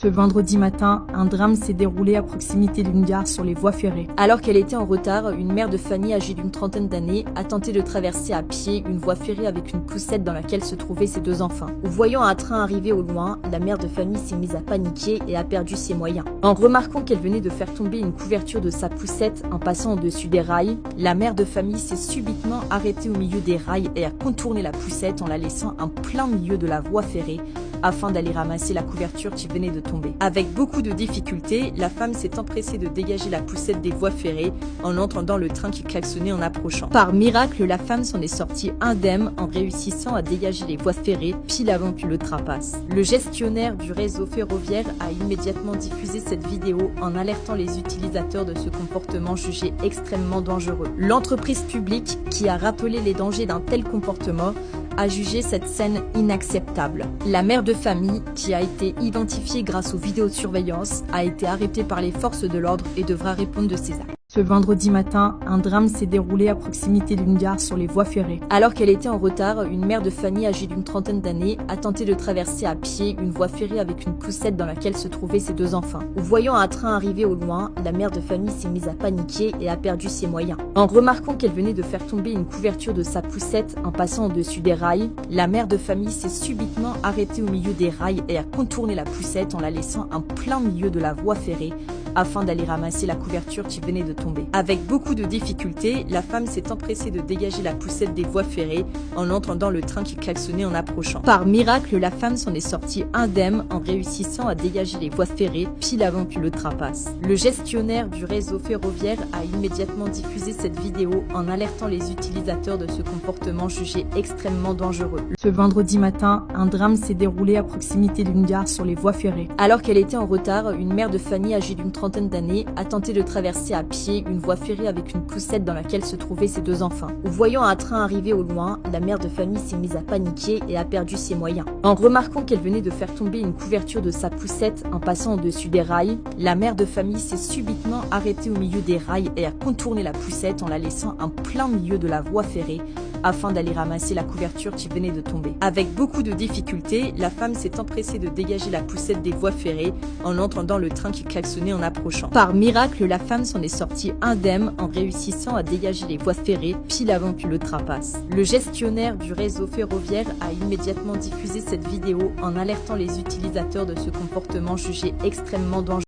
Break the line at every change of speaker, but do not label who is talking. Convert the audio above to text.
Ce vendredi matin, un drame s'est déroulé à proximité d'une gare sur les voies ferrées. Alors qu'elle était en retard, une mère de famille âgée d'une trentaine d'années a tenté de traverser à pied une voie ferrée avec une poussette dans laquelle se trouvaient ses deux enfants. Voyant un train arriver au loin, la mère de famille s'est mise à paniquer et a perdu ses moyens. En remarquant qu'elle venait de faire tomber une couverture de sa poussette en passant au-dessus des rails, la mère de famille s'est subitement arrêtée au milieu des rails et a contourné la poussette en la laissant en plein milieu de la voie ferrée afin d'aller ramasser la couverture qui venait de tomber. Avec beaucoup de difficultés, la femme s'est empressée de dégager la poussette des voies ferrées en entendant le train qui klaxonnait en approchant. Par miracle, la femme s'en est sortie indemne en réussissant à dégager les voies ferrées pile avant que le train passe. Le gestionnaire du réseau ferroviaire a immédiatement diffusé cette vidéo en alertant les utilisateurs de ce comportement jugé extrêmement dangereux. L'entreprise publique, qui a rappelé les dangers d'un tel comportement, a jugé cette scène inacceptable. La mère de famille, qui a été identifiée grâce aux vidéosurveillance, a été arrêtée par les forces de l'ordre et devra répondre de ses actes. Ce vendredi matin, un drame s'est déroulé à proximité d'une gare sur les voies ferrées. Alors qu'elle était en retard, une mère de famille âgée d'une trentaine d'années a tenté de traverser à pied une voie ferrée avec une poussette dans laquelle se trouvaient ses deux enfants. Voyant un train arriver au loin, la mère de famille s'est mise à paniquer et a perdu ses moyens. En remarquant qu'elle venait de faire tomber une couverture de sa poussette en passant au-dessus des rails, la mère de famille s'est subitement arrêtée au milieu des rails et a contourné la poussette en la laissant en plein milieu de la voie ferrée afin d'aller ramasser la couverture qui venait de tomber. Avec beaucoup de difficultés, la femme s'est empressée de dégager la poussette des voies ferrées en entendant le train qui klaxonnait en approchant. Par miracle, la femme s'en est sortie indemne en réussissant à dégager les voies ferrées pile avant que le train passe. Le gestionnaire du réseau ferroviaire a immédiatement diffusé cette vidéo en alertant les utilisateurs de ce comportement jugé extrêmement dangereux. Ce vendredi matin, un drame s'est déroulé à proximité d'une gare sur les voies ferrées. Alors qu'elle était en retard, une mère de famille âgée d'une trentaine d'années a tenté de traverser à pied une voie ferrée avec une poussette dans laquelle se trouvaient ses deux enfants. Voyant un train arriver au loin, la mère de famille s'est mise à paniquer et a perdu ses moyens. En remarquant qu'elle venait de faire tomber une couverture de sa poussette en passant au-dessus des rails, la mère de famille s'est subitement arrêtée au milieu des rails et a contourné la poussette en la laissant en plein milieu de la voie ferrée afin d'aller ramasser la couverture qui venait de tomber. Avec beaucoup de difficultés, la femme s'est empressée de dégager la poussette des voies ferrées en entendant le train qui klaxonnait en approchant. Par miracle, la femme s'en est sortie indemne en réussissant à dégager les voies ferrées pile avant que le train passe. Le gestionnaire du réseau ferroviaire a immédiatement diffusé cette vidéo en alertant les utilisateurs de ce comportement jugé extrêmement dangereux.